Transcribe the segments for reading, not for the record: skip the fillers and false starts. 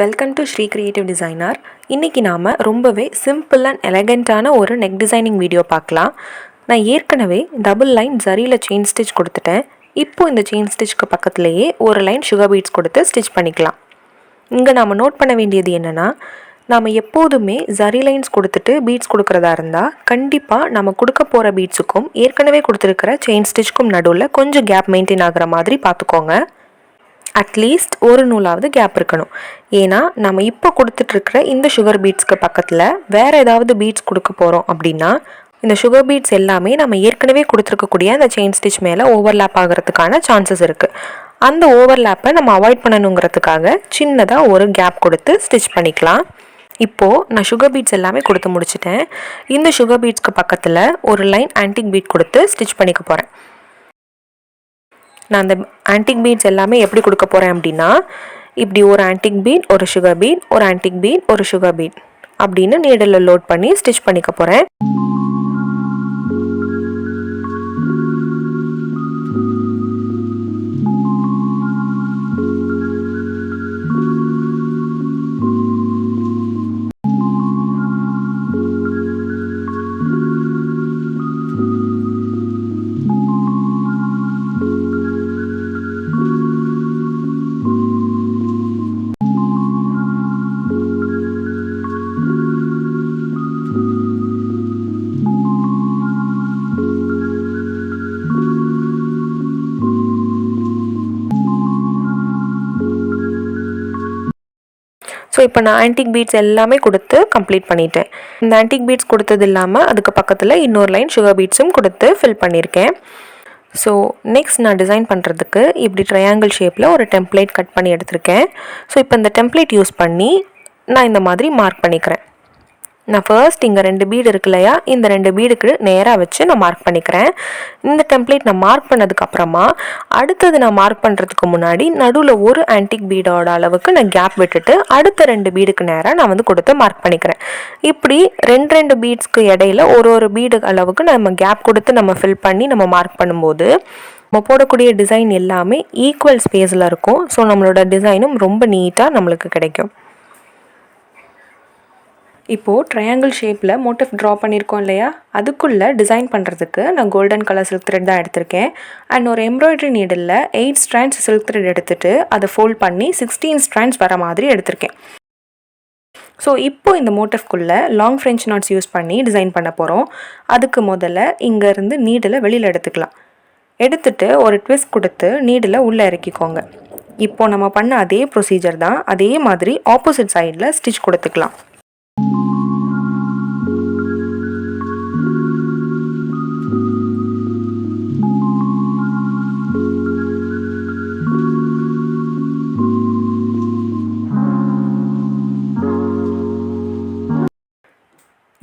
Welcome to Sri creative designer. இன்றைக்கி நாம் ரொம்பவே சிம்பிள் அண்ட் எலகண்ட்டான ஒரு நெக் டிசைனிங் வீடியோ பார்க்கலாம். நான் ஏற்கனவே டபுள் லைன் ஜரியில் செயின் ஸ்டிச் கொடுத்துட்டேன். இப்போது இந்த செயின் ஸ்டிச்சுக்கு பக்கத்துலேயே ஒரு லைன் சுகர் பீட்ஸ் கொடுத்து ஸ்டிச் பண்ணிக்கலாம். இங்கே நாம் நோட் பண்ண வேண்டியது என்னென்னா, நாம் எப்போதுமே ஜரி லைன்ஸ் கொடுத்துட்டு பீட்ஸ் கொடுக்குறதா இருந்தால் கண்டிப்பாக நம்ம கொடுக்க போகிற பீட்ஸுக்கும் ஏற்கனவே கொடுத்துருக்கிற செயின் ஸ்டிச்சுக்கும் நடுவில் கொஞ்சம் கேப் மெயின்டைன் ஆகிற மாதிரி பார்த்துக்கோங்க. அட்லீஸ்ட் ஒரு நூலாவது கேப் இருக்கணும். ஏன்னா நம்ம இப்போ கொடுத்துட்ருக்கிற இந்த சுகர் பீட்ஸ்க்கு பக்கத்தில் வேறு ஏதாவது பீட்ஸ் கொடுக்க போகிறோம் அப்படின்னா இந்த சுகர் பீட்ஸ் எல்லாமே நம்ம ஏற்கனவே கொடுத்துருக்கக்கூடிய அந்த செயின் ஸ்டிச் மேலே ஓவர்லேப் ஆகிறதுக்கான சான்சஸ் இருக்குது. அந்த ஓவர்லேப்பை நம்ம அவாய்ட் பண்ணணுங்கிறதுக்காக சின்னதாக ஒரு கேப் கொடுத்து ஸ்டிச் பண்ணிக்கலாம். இப்போது நான் சுகர் பீட்ஸ் எல்லாமே கொடுத்து முடிச்சிட்டேன். இந்த சுகர் பீட்ஸ்க்கு பக்கத்தில் ஒரு லைன் ஆன்டிக் பீட் கொடுத்து ஸ்டிச் பண்ணிக்க போகிறேன். நான் அந்த ஆன்டிக் பீட்ஸ் எல்லாமே எப்படி கொடுக்க போகிறேன் அப்படின்னா, இப்படி ஒரு ஆன்டிக் பீட், ஒரு சுகர் பீட், ஒரு ஆன்டிக் பீட், ஒரு சுகர் பீட் அப்படின்னு நீடில் லோட் பண்ணி ஸ்டிச் பண்ணிக்க போகிறேன். ஸோ இப்போ நான் ஆன்டிக் பீட்ஸ் எல்லாமே கொடுத்து கம்ப்ளீட் பண்ணிட்டேன். இந்த ஆன்டிக் பீட்ஸ் கொடுத்தது இல்லாமல் அதுக்கு பக்கத்தில் இன்னொரு லைன் சுகர் பீட்ஸும் கொடுத்து ஃபில் பண்ணியிருக்கேன். ஸோ நெக்ஸ்ட் நான் டிசைன் பண்ணுறதுக்கு இப்படி ட்ரையாங்கிள் ஷேப்பில் ஒரு டெம்ப்ளேட் கட் பண்ணி எடுத்திருக்கேன். ஸோ இப்போ இந்த டெம்ப்ளேட் யூஸ் பண்ணி நான் இந்த மாதிரி மார்க் பண்ணிக்கிறேன். நான் ஃபர்ஸ்ட் இங்கே 2 பீடு இருக்கு இல்லையா, இந்த 2 பீடுக்கு நேராக வச்சு நான் மார்க் பண்ணிக்கிறேன். இந்த டெம்ப்ளேட் நான் மார்க் பண்ணதுக்கப்புறமா அடுத்தது நான் மார்க் பண்ணுறதுக்கு முன்னாடி நடுவில் ஒரு ஆன்டிக் பீடோட அளவுக்கு நான் கேப் விட்டுட்டு அடுத்த 2 பீடுக்கு நேராக நான் கொடுத்து மார்க் பண்ணிக்கிறேன். இப்படி 2 பீட்ஸ்க்கு இடையில ஒரு பீடு அளவுக்கு நம்ம கேப் கொடுத்து நம்ம ஃபில் பண்ணி நம்ம மார்க் பண்ணும்போது நம்ம போடக்கூடிய டிசைன் எல்லாமே ஈக்குவல் ஸ்பேஸில் இருக்கும். ஸோ நம்மளோட டிசைனும் ரொம்ப நீட்டாக நம்மளுக்கு கிடைக்கும். இப்போது ட்ரையாங்கிள் ஷேப்பில் மோட்டிவ் ட்ரா பண்ணியிருக்கோம் இல்லையா, அதுக்குள்ளே டிசைன் பண்ணுறதுக்கு நான் கோல்டன் கலர் சில்க் த்ரெட் தான் எடுத்திருக்கேன். அண்ட் ஒரு embroidery needle 8 strands silk thread எடுத்துகிட்டு அதை ஃபோல்ட் பண்ணி 16 ஸ்ட்ராண்ட்ஸ் வர மாதிரி எடுத்திருக்கேன். ஸோ இப்போது இந்த மோட்டிவ்க்குள்ளே லாங் ஃப்ரெஞ்ச் நாட்ஸ் யூஸ் பண்ணி டிசைன் பண்ண போகிறோம். அதுக்கு முதல்ல இங்கேருந்து நீடில் வெளியில் எடுத்துக்கலாம். எடுத்துகிட்டு ஒரு ட்விஸ்ட் கொடுத்து நீடில் உள்ளே இறக்கிக்கோங்க. இப்போது நம்ம பண்ண அதே ப்ரொசீஜர் தான், அதே மாதிரி ஆப்போசிட் சைடில் ஸ்டிச் கொடுத்துக்கலாம்.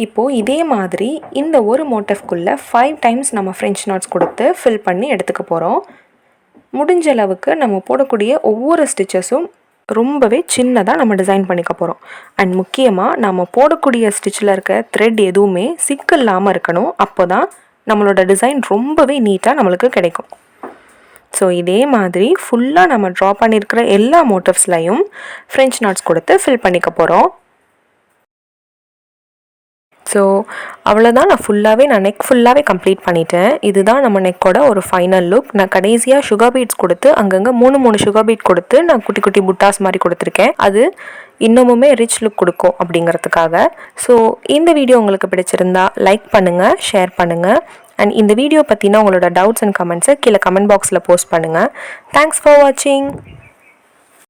இப்போது இதே மாதிரி இந்த ஒரு மோட்டிவ்க்குள்ளே 5 டைம்ஸ் நம்ம ஃப்ரெஞ்ச் நாட்ஸ் கொடுத்து ஃபில் பண்ணி எடுத்துக்க போகிறோம். முடிஞ்ச அளவுக்கு நம்ம போடக்கூடிய ஒவ்வொரு ஸ்டிச்சஸும் ரொம்பவே சின்னதாக நம்ம டிசைன் பண்ணிக்க போகிறோம். அண்ட் முக்கியமாக நம்ம போடக்கூடிய ஸ்டிச்சில் இருக்க த்ரெட் எதுவுமே சிக்கல் இல்லாமல் இருக்கணும். அப்போ தான் நம்மளோட டிசைன் ரொம்பவே நீட்டாக நம்மளுக்கு கிடைக்கும். ஸோ இதே மாதிரி ஃபுல்லாக நம்ம ட்ரா பண்ணியிருக்கிற எல்லா மோட்டிவ்ஸ்லையும் ஃப்ரெஞ்ச் நாட்ஸ் கொடுத்து ஃபில் பண்ணிக்க போகிறோம். ஸோ அவ்வளோதான், நான் நெக் ஃபுல்லாகவே கம்ப்ளீட் பண்ணிட்டேன். இதுதான் நம்ம நெக்கோட ஒரு ஃபைனல் லுக். நான் கடைசியாக சுகர் பீட்ஸ் கொடுத்து அங்கங்கே 3 சுகர் பீட் கொடுத்து நான் குட்டி குட்டி புட்டாஸ் மாதிரி கொடுத்துருக்கேன். அது இன்னமுமே ரிச் லுக் கொடுக்கும் அப்படிங்கிறதுக்காக. ஸோ இந்த வீடியோ உங்களுக்கு பிடிச்சிருந்தா லைக் பண்ணுங்கள், ஷேர் பண்ணுங்கள். அண்ட் இந்த வீடியோ பற்றினா உங்களோட டவுட்ஸ் அண்ட் கமெண்ட்ஸை கீழே கமெண்ட் பாக்ஸில் போஸ்ட் பண்ணுங்கள். தேங்க்ஸ் ஃபார் வாட்சிங்.